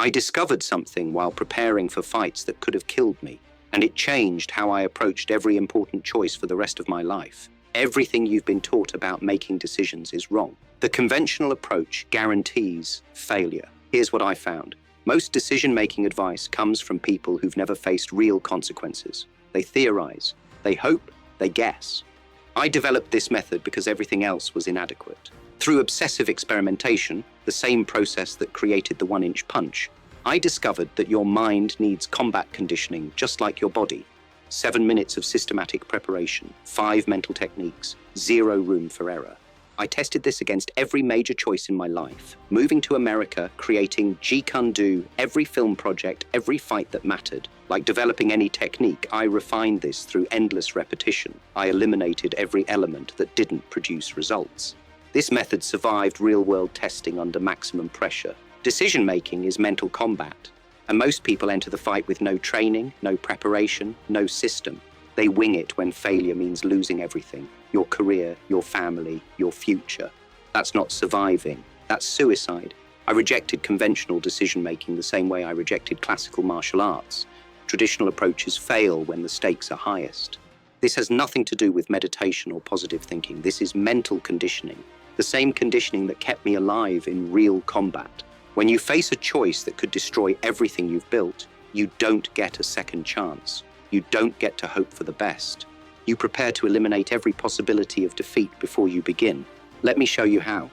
I discovered something while preparing for fights that could have killed me, and it changed how I approached every important choice for the rest of my life. Everything you've been taught about making decisions is wrong. The conventional approach guarantees failure. Here's what I found. Most decision-making advice comes from people who've never faced real consequences. They theorize, they hope, they guess. I developed this method because everything else was inadequate. Through obsessive experimentation, the same process that created the one-inch punch, I discovered that your mind needs combat conditioning just like your body. 7 minutes of systematic preparation, 5 mental techniques, 0 room for error. I tested this against every major choice in my life. Moving to America, creating Jeet Kune Do, every film project, every fight that mattered. Like developing any technique, I refined this through endless repetition. I eliminated every element that didn't produce results. This method survived real-world testing under maximum pressure. Decision-making is mental combat, and most people enter the fight with no training, no preparation, no system. They wing it when failure means losing everything. Your career, your family, your future. That's not surviving, that's suicide. I rejected conventional decision-making the same way I rejected classical martial arts. Traditional approaches fail when the stakes are highest. This has nothing to do with meditation or positive thinking. This is mental conditioning, the same conditioning that kept me alive in real combat. When you face a choice that could destroy everything you've built, you don't get a second chance. You don't get to hope for the best. You prepare to eliminate every possibility of defeat before you begin. Let me show you how.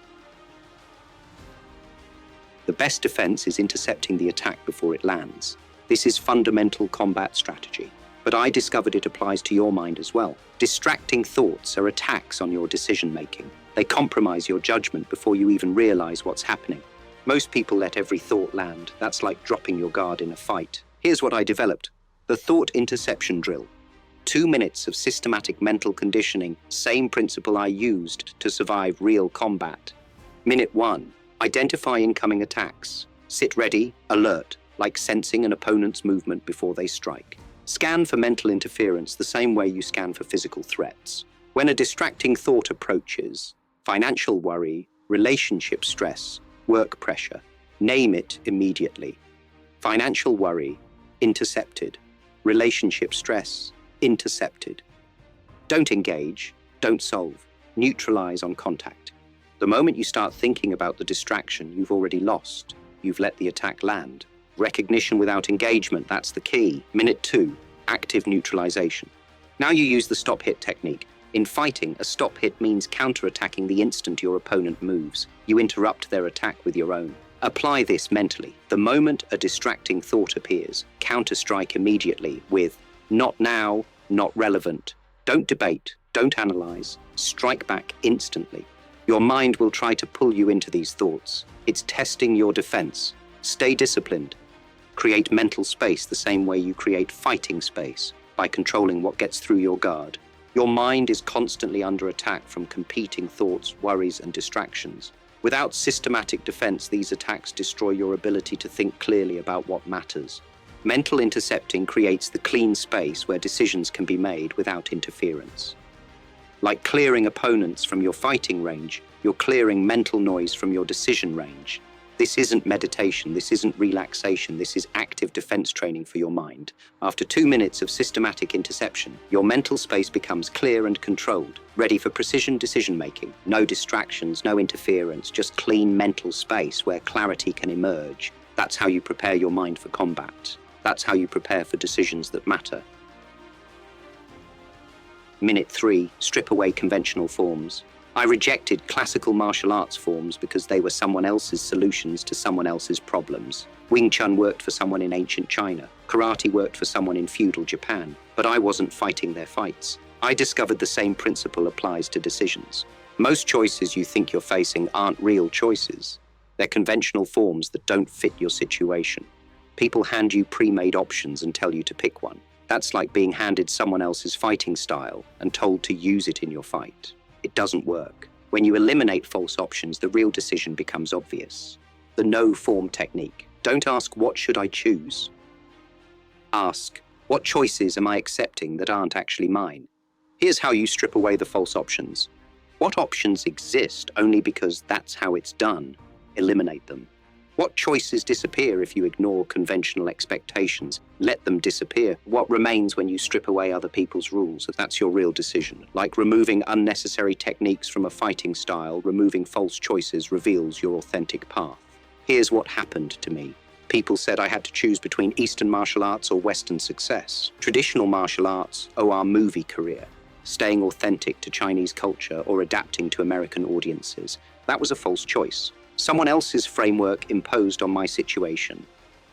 The best defense is intercepting the attack before it lands. This is fundamental combat strategy, but I discovered it applies to your mind as well. Distracting thoughts are attacks on your decision-making. They compromise your judgment before you even realize what's happening. Most people let every thought land. That's like dropping your guard in a fight. Here's what I developed. The thought interception drill. 2 minutes of systematic mental conditioning, same principle I used to survive real combat. Minute 1, identify incoming attacks. Sit ready, alert, like sensing an opponent's movement before they strike. Scan for mental interference the same way you scan for physical threats. When a distracting thought approaches, financial worry, relationship stress, work pressure, name it immediately. Financial worry, intercepted. Relationship stress, intercepted. Don't engage, don't solve, neutralize on contact. The moment you start thinking about the distraction, you've already lost. You've let the attack land. Recognition without engagement, that's the key. Minute 2, active neutralization. Now you use the stop-hit technique. In fighting, a stop-hit means counter-attacking the instant your opponent moves. You interrupt their attack with your own. Apply this mentally. The moment a distracting thought appears, counter-strike immediately with not now, not relevant. Don't debate, don't analyze, strike back instantly. Your mind will try to pull you into these thoughts. It's testing your defense. Stay disciplined. Create mental space the same way you create fighting space, by controlling what gets through your guard. Your mind is constantly under attack from competing thoughts, worries, and distractions. Without systematic defense, these attacks destroy your ability to think clearly about what matters. Mental intercepting creates the clean space where decisions can be made without interference. Like clearing opponents from your fighting range, you're clearing mental noise from your decision range. This isn't meditation, this isn't relaxation, this is active defense training for your mind. After 2 minutes of systematic interception, your mental space becomes clear and controlled, ready for precision decision-making. No distractions, no interference, just clean mental space where clarity can emerge. That's how you prepare your mind for combat. That's how you prepare for decisions that matter. Minute 3, strip away conventional forms. I rejected classical martial arts forms because they were someone else's solutions to someone else's problems. Wing Chun worked for someone in ancient China. Karate worked for someone in feudal Japan. But I wasn't fighting their fights. I discovered the same principle applies to decisions. Most choices you think you're facing aren't real choices. They're conventional forms that don't fit your situation. People hand you pre-made options and tell you to pick one. That's like being handed someone else's fighting style and told to use it in your fight. It doesn't work. When you eliminate false options, the real decision becomes obvious. The no-form technique. Don't ask, what should I choose? Ask, what choices am I accepting that aren't actually mine? Here's how you strip away the false options. What options exist only because that's how it's done? Eliminate them. What choices disappear if you ignore conventional expectations? Let them disappear. What remains when you strip away other people's rules? That's your real decision. Like removing unnecessary techniques from a fighting style, removing false choices reveals your authentic path. Here's what happened to me. People said I had to choose between Eastern martial arts or Western success. Traditional martial arts or our movie career. Staying authentic to Chinese culture or adapting to American audiences. That was a false choice. Someone else's framework imposed on my situation.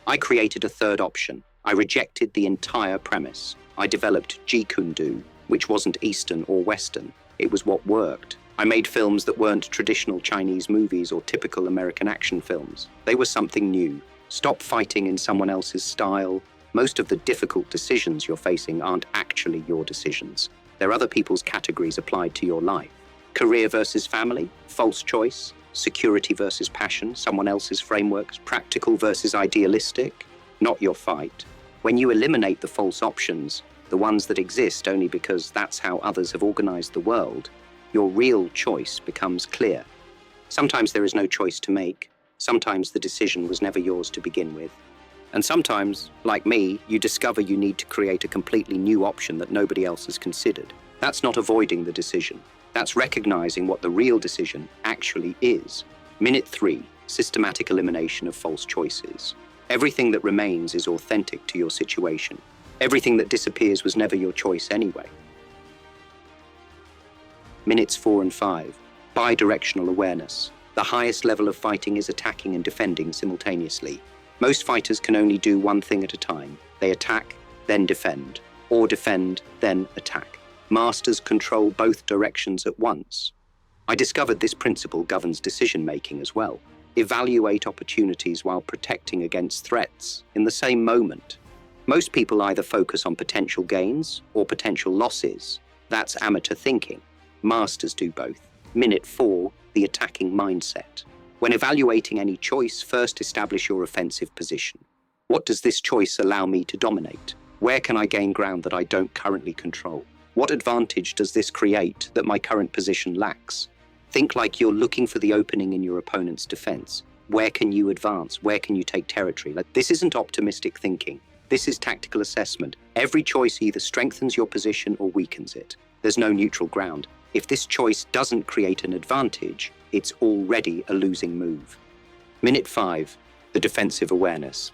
I created a third option. I rejected the entire premise. I developed Jeet Kune Do, which wasn't Eastern or Western. It was what worked. I made films that weren't traditional Chinese movies or typical American action films. They were something new. Stop fighting in someone else's style. Most of the difficult decisions you're facing aren't actually your decisions. They're other people's categories applied to your life. Career versus family, false choice. Security versus passion, someone else's frameworks. Practical versus idealistic, not your fight. When you eliminate the false options, the ones that exist only because that's how others have organized the world, your real choice becomes clear. Sometimes there is no choice to make. Sometimes the decision was never yours to begin with. And sometimes, like me, you discover you need to create a completely new option that nobody else has considered. That's not avoiding the decision. That's recognizing what the real decision actually is. Minute 3, systematic elimination of false choices. Everything that remains is authentic to your situation. Everything that disappears was never your choice anyway. Minutes 4 and 5, bidirectional awareness. The highest level of fighting is attacking and defending simultaneously. Most fighters can only do one thing at a time. They attack, then defend, or defend, then attack. Masters control both directions at once. I discovered this principle governs decision-making as well. Evaluate opportunities while protecting against threats in the same moment. Most people either focus on potential gains or potential losses. That's amateur thinking. Masters do both. Minute 4, the attacking mindset. When evaluating any choice, first establish your offensive position. What does this choice allow me to dominate? Where can I gain ground that I don't currently control? What advantage does this create that my current position lacks? Think like you're looking for the opening in your opponent's defense. Where can you advance? Where can you take territory? This isn't optimistic thinking. This is tactical assessment. Every choice either strengthens your position or weakens it. There's no neutral ground. If this choice doesn't create an advantage, it's already a losing move. Minute 5, the defensive awareness.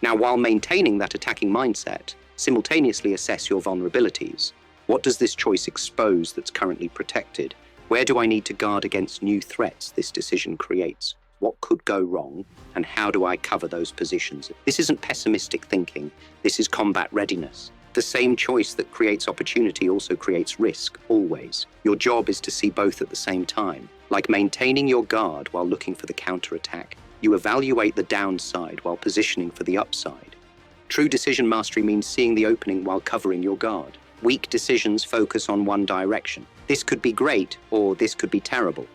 Now, while maintaining that attacking mindset, simultaneously assess your vulnerabilities. What does this choice expose that's currently protected? Where do I need to guard against new threats this decision creates? What could go wrong, and how do I cover those positions? This isn't pessimistic thinking. This is combat readiness. The same choice that creates opportunity also creates risk, always. Your job is to see both at the same time. Like maintaining your guard while looking for the counterattack, you evaluate the downside while positioning for the upside. True decision mastery means seeing the opening while covering your guard. Weak decisions focus on one direction. This could be great, or this could be terrible.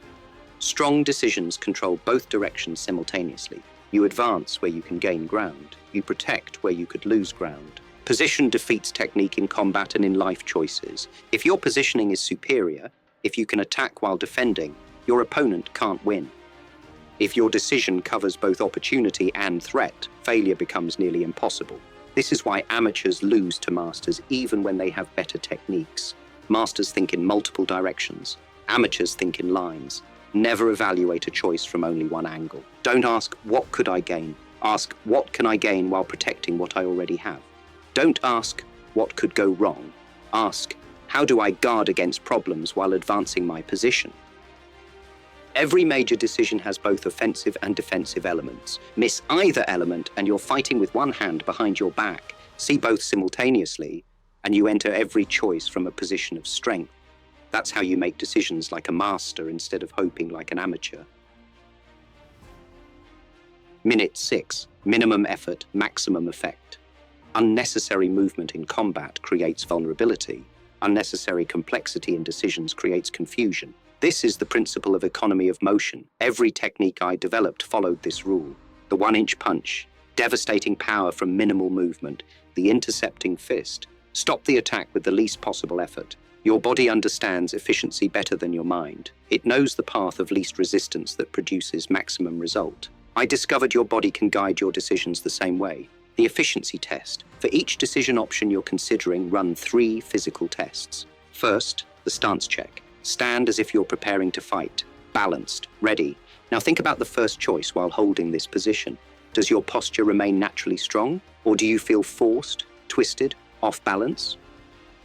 Strong decisions control both directions simultaneously. You advance where you can gain ground. You protect where you could lose ground. Position defeats technique in combat and in life choices. If your positioning is superior, if you can attack while defending, your opponent can't win. If your decision covers both opportunity and threat, failure becomes nearly impossible. This is why amateurs lose to masters even when they have better techniques. Masters think in multiple directions. Amateurs think in lines. Never evaluate a choice from only one angle. Don't ask, what could I gain? Ask, what can I gain while protecting what I already have? Don't ask, what could go wrong? Ask, how do I guard against problems while advancing my position? Every major decision has both offensive and defensive elements. Miss either element and you're fighting with one hand behind your back. See both simultaneously, and you enter every choice from a position of strength. That's how you make decisions like a master instead of hoping like an amateur. Minute 6, minimum effort, maximum effect. Unnecessary movement in combat creates vulnerability. Unnecessary complexity in decisions creates confusion. This is the principle of economy of motion. Every technique I developed followed this rule. The one-inch punch, devastating power from minimal movement, the intercepting fist. Stop the attack with the least possible effort. Your body understands efficiency better than your mind. It knows the path of least resistance that produces maximum result. I discovered your body can guide your decisions the same way. The efficiency test. For each decision option you're considering, run 3 physical tests. First, the stance check. Stand as if you're preparing to fight. Balanced. Ready. Now think about the first choice while holding this position. Does your posture remain naturally strong, or do you feel forced, twisted, off balance?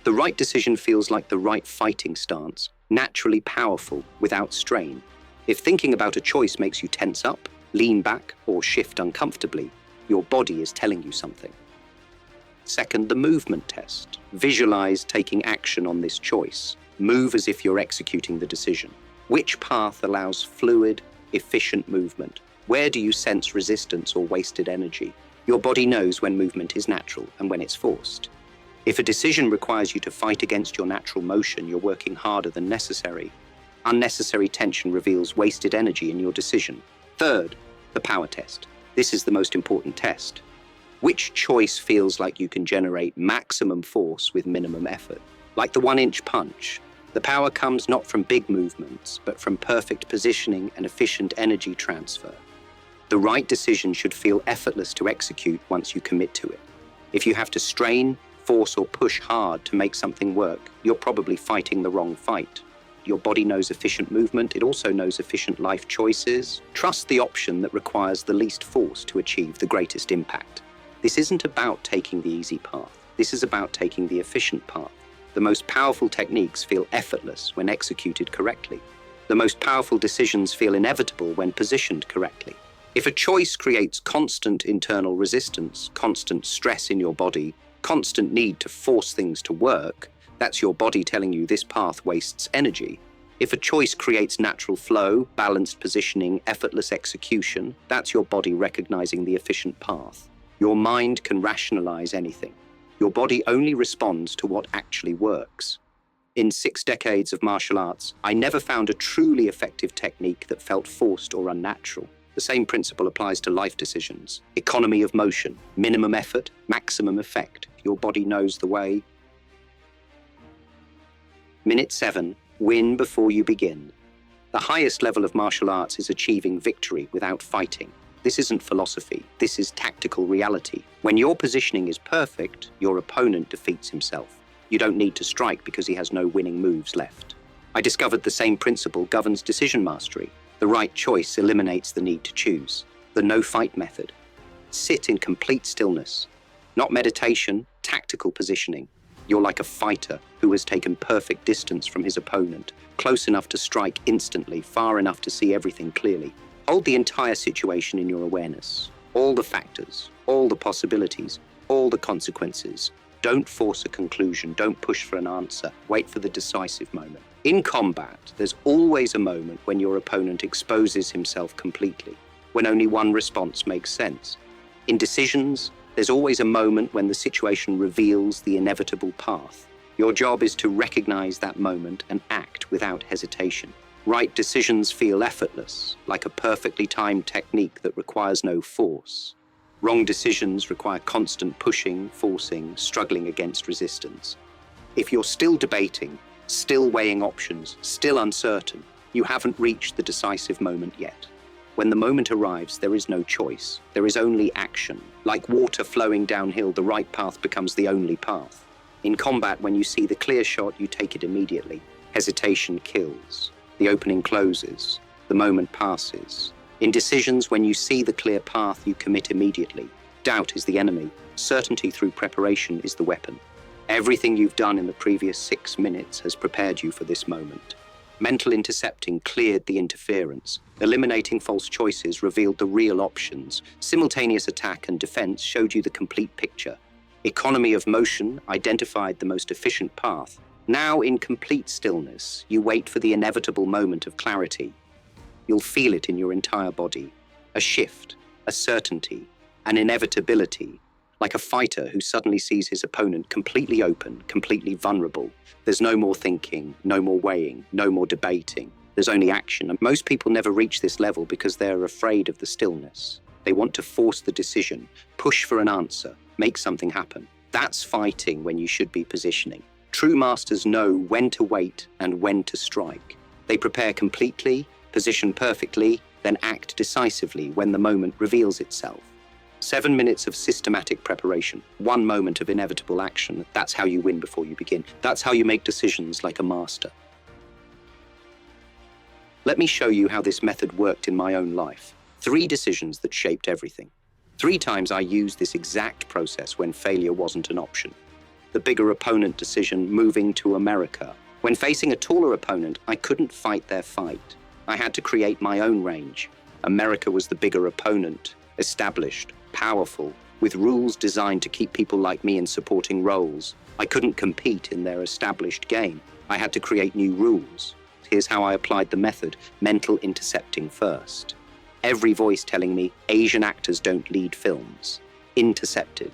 The right decision feels like the right fighting stance, naturally powerful, without strain. If thinking about a choice makes you tense up, lean back, or shift uncomfortably, your body is telling you something. Second, the movement test. Visualize taking action on this choice. Move as if you're executing the decision. Which path allows fluid, efficient movement? Where do you sense resistance or wasted energy? Your body knows when movement is natural and when it's forced. If a decision requires you to fight against your natural motion, you're working harder than necessary. Unnecessary tension reveals wasted energy in your decision. Third, the power test. This is the most important test. Which choice feels like you can generate maximum force with minimum effort? Like the 1-inch punch. The power comes not from big movements, but from perfect positioning and efficient energy transfer. The right decision should feel effortless to execute once you commit to it. If you have to strain, force, or push hard to make something work, you're probably fighting the wrong fight. Your body knows efficient movement, it also knows efficient life choices. Trust the option that requires the least force to achieve the greatest impact. This isn't about taking the easy path. This is about taking the efficient path. The most powerful techniques feel effortless when executed correctly. The most powerful decisions feel inevitable when positioned correctly. If a choice creates constant internal resistance, constant stress in your body, constant need to force things to work, that's your body telling you this path wastes energy. If a choice creates natural flow, balanced positioning, effortless execution, that's your body recognizing the efficient path. Your mind can rationalize anything. Your body only responds to what actually works. In 6 decades of martial arts, I never found a truly effective technique that felt forced or unnatural. The same principle applies to life decisions. Economy of motion, minimum effort, maximum effect. Your body knows the way. Minute 7, win before you begin. The highest level of martial arts is achieving victory without fighting. This isn't philosophy, this is tactical reality. When your positioning is perfect, your opponent defeats himself. You don't need to strike because he has no winning moves left. I discovered the same principle governs decision mastery. The right choice eliminates the need to choose. The no-fight method. Sit in complete stillness. Not meditation, tactical positioning. You're like a fighter who has taken perfect distance from his opponent, close enough to strike instantly, far enough to see everything clearly. Hold the entire situation in your awareness. All the factors, all the possibilities, all the consequences. Don't force a conclusion, don't push for an answer. Wait for the decisive moment. In combat, there's always a moment when your opponent exposes himself completely, when only one response makes sense. In decisions, there's always a moment when the situation reveals the inevitable path. Your job is to recognize that moment and act without hesitation. Right decisions feel effortless, like a perfectly timed technique that requires no force. Wrong decisions require constant pushing, forcing, struggling against resistance. If you're still debating, still weighing options, still uncertain, you haven't reached the decisive moment yet. When the moment arrives, there is no choice. There is only action. Like water flowing downhill, the right path becomes the only path. In combat, when you see the clear shot, you take it immediately. Hesitation kills. The opening closes. The moment passes. In decisions, when you see the clear path, you commit immediately. Doubt is the enemy. Certainty through preparation is the weapon. Everything you've done in the previous 6 minutes has prepared you for this moment. Mental intercepting cleared the interference. Eliminating false choices revealed the real options. Simultaneous attack and defense showed you the complete picture. Economy of motion identified the most efficient path. Now, in complete stillness, you wait for the inevitable moment of clarity. You'll feel it in your entire body. A shift, a certainty, an inevitability. Like a fighter who suddenly sees his opponent completely open, completely vulnerable. There's no more thinking, no more weighing, no more debating. There's only action. And most people never reach this level because they're afraid of the stillness. They want to force the decision, push for an answer, make something happen. That's fighting when you should be positioning. True masters know when to wait and when to strike. They prepare completely, position perfectly, then act decisively when the moment reveals itself. 7 minutes of systematic preparation, 1 moment of inevitable action. That's how you win before you begin. That's how you make decisions like a master. Let me show you how this method worked in my own life. 3 decisions that shaped everything. 3 times I used this exact process when failure wasn't an option. The bigger opponent decision, moving to America. When facing a taller opponent, I couldn't fight their fight. I had to create my own range. America was the bigger opponent, established, powerful, with rules designed to keep people like me in supporting roles. I couldn't compete in their established game. I had to create new rules. Here's how I applied the method: mental intercepting first. Every voice telling me Asian actors don't lead films. Intercepted.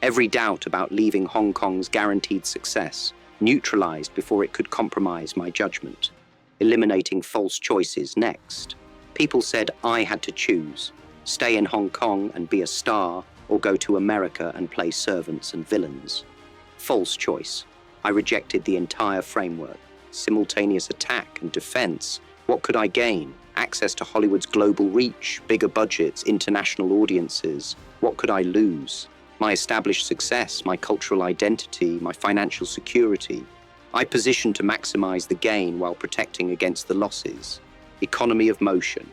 Every doubt about leaving Hong Kong's guaranteed success. Neutralized before it could compromise my judgment. Eliminating false choices next. People said I had to choose. Stay in Hong Kong and be a star, or go to America and play servants and villains. False choice. I rejected the entire framework. Simultaneous attack and defense. What could I gain? Access to Hollywood's global reach, bigger budgets, international audiences. What could I lose? My established success, my cultural identity, my financial security. I positioned to maximize the gain while protecting against the losses. Economy of motion.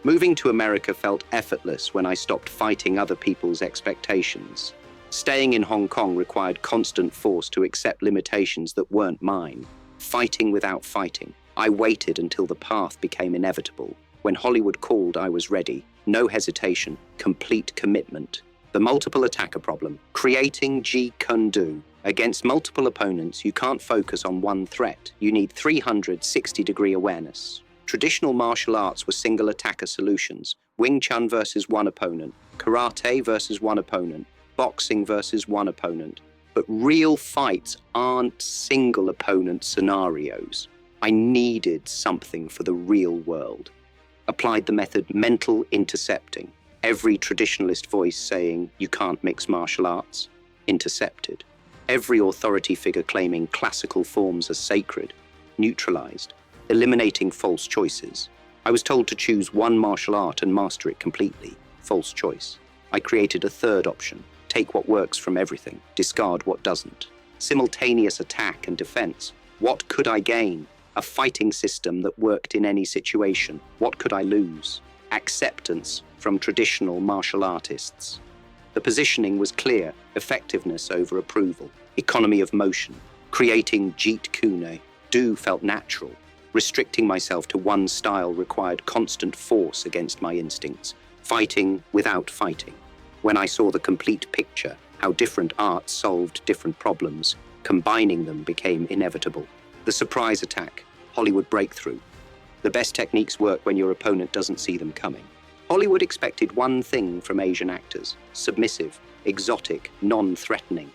Moving to America felt effortless when I stopped fighting other people's expectations. Staying in Hong Kong required constant force to accept limitations that weren't mine. Fighting without fighting. I waited until the path became inevitable. When Hollywood called, I was ready. No hesitation, complete commitment. The multiple attacker problem. Creating Jeet Kune Do. Against multiple opponents, you can't focus on one threat. You need 360-degree awareness. Traditional martial arts were single attacker solutions. Wing Chun versus one opponent. Karate versus one opponent. Boxing versus one opponent. But real fights aren't single opponent scenarios. I needed something for the real world. Applied the method mental intercepting. Every traditionalist voice saying you can't mix martial arts, intercepted. Every authority figure claiming classical forms are sacred, neutralized. Eliminating false choices. I was told to choose one martial art and master it completely, false choice. I created a third option. Take what works from everything, discard what doesn't. Simultaneous attack and defense. What could I gain? A fighting system that worked in any situation. What could I lose? Acceptance from traditional martial artists. The positioning was clear, effectiveness over approval. Economy of motion. Creating Jeet Kune Do felt natural. Restricting myself to one style required constant force against my instincts. Fighting without fighting. When I saw the complete picture, how different arts solved different problems, combining them became inevitable. The surprise attack, Hollywood breakthrough. The best techniques work when your opponent doesn't see them coming. Hollywood expected one thing from Asian actors: submissive, exotic, non-threatening.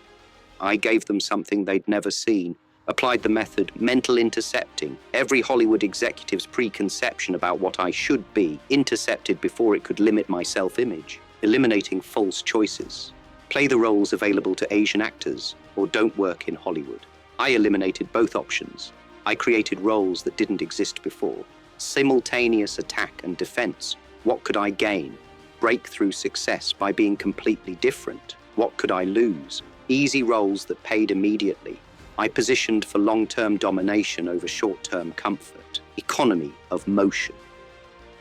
I gave them something they'd never seen. Applied the method mental intercepting. Every Hollywood executive's preconception about what I should be, intercepted before it could limit my self-image. Eliminating false choices. Play the roles available to Asian actors, or don't work in Hollywood. I eliminated both options. I created roles that didn't exist before. Simultaneous attack and defense. What could I gain? Breakthrough success by being completely different. What could I lose? Easy roles that paid immediately. I positioned for long-term domination over short-term comfort. Economy of motion.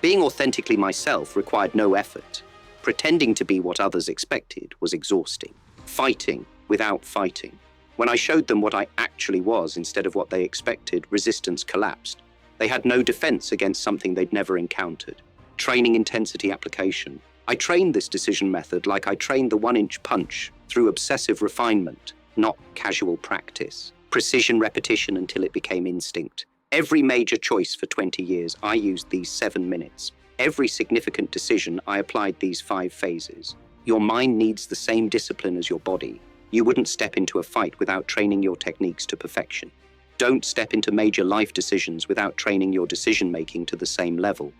Being authentically myself required no effort. Pretending to be what others expected was exhausting. Fighting without fighting. When I showed them what I actually was instead of what they expected, resistance collapsed. They had no defense against something they'd never encountered. Training intensity application. I trained this decision method like I trained the 1-inch punch, through obsessive refinement, not casual practice. Precision repetition until it became instinct. Every major choice for 20 years, I used these 7 minutes. Every significant decision, I applied these 5 phases. Your mind needs the same discipline as your body. You wouldn't step into a fight without training your techniques to perfection. Don't step into major life decisions without training your decision-making to the same level.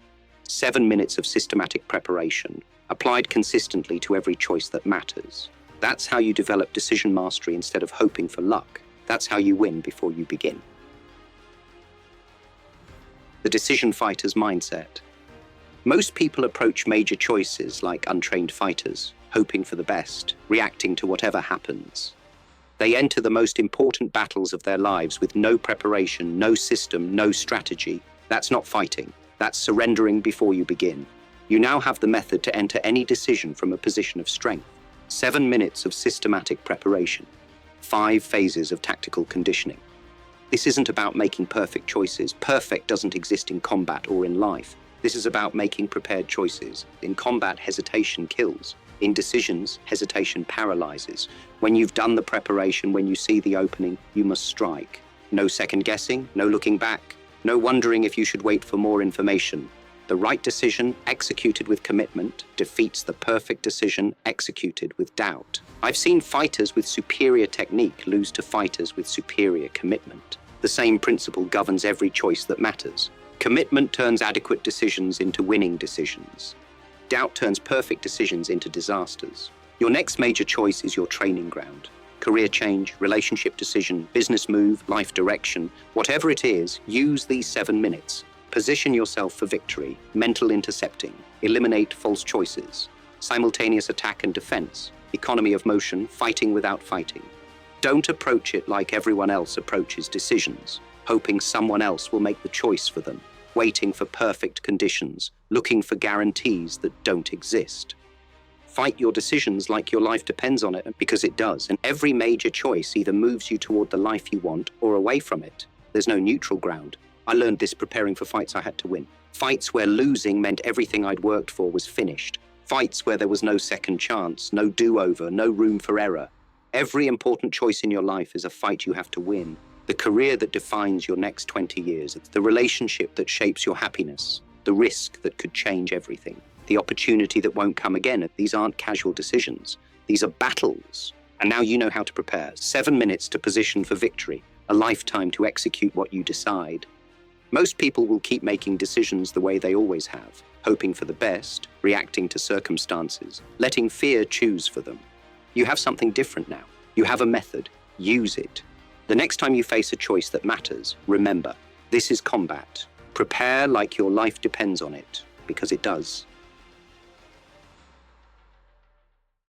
7 minutes of systematic preparation, applied consistently to every choice that matters. That's how you develop decision mastery instead of hoping for luck. That's how you win before you begin. The decision fighter's mindset. Most people approach major choices like untrained fighters, hoping for the best, reacting to whatever happens. They enter the most important battles of their lives with no preparation, no system, no strategy. That's not fighting. That's surrendering before you begin. You now have the method to enter any decision from a position of strength. 7 minutes of systematic preparation. 5 phases of tactical conditioning. This isn't about making perfect choices. Perfect doesn't exist in combat or in life. This is about making prepared choices. In combat, hesitation kills. In decisions, hesitation paralyzes. When you've done the preparation, when you see the opening, you must strike. No second guessing, no looking back, no wondering if you should wait for more information. The right decision, executed with commitment, defeats the perfect decision executed with doubt. I've seen fighters with superior technique lose to fighters with superior commitment. The same principle governs every choice that matters. Commitment turns adequate decisions into winning decisions. Doubt turns perfect decisions into disasters. Your next major choice is your training ground. Career change, relationship decision, business move, life direction, whatever it is, use these 7 minutes. Position yourself for victory, mental intercepting, eliminate false choices, simultaneous attack and defense, economy of motion, fighting without fighting. Don't approach it like everyone else approaches decisions, hoping someone else will make the choice for them, waiting for perfect conditions, looking for guarantees that don't exist. Fight your decisions like your life depends on it, because it does, and every major choice either moves you toward the life you want or away from it. There's no neutral ground. I learned this preparing for fights I had to win. Fights where losing meant everything I'd worked for was finished. Fights where there was no second chance, no do-over, no room for error. Every important choice in your life is a fight you have to win. The career that defines your next 20 years, the relationship that shapes your happiness, the risk that could change everything, the opportunity that won't come again. These aren't casual decisions. These are battles. And now you know how to prepare. 7 minutes to position for victory, a lifetime to execute what you decide. Most people will keep making decisions the way they always have, hoping for the best, reacting to circumstances, letting fear choose for them. You have something different now. You have a method. Use it. The next time you face a choice that matters, remember, this is combat. Prepare like your life depends on it, because it does.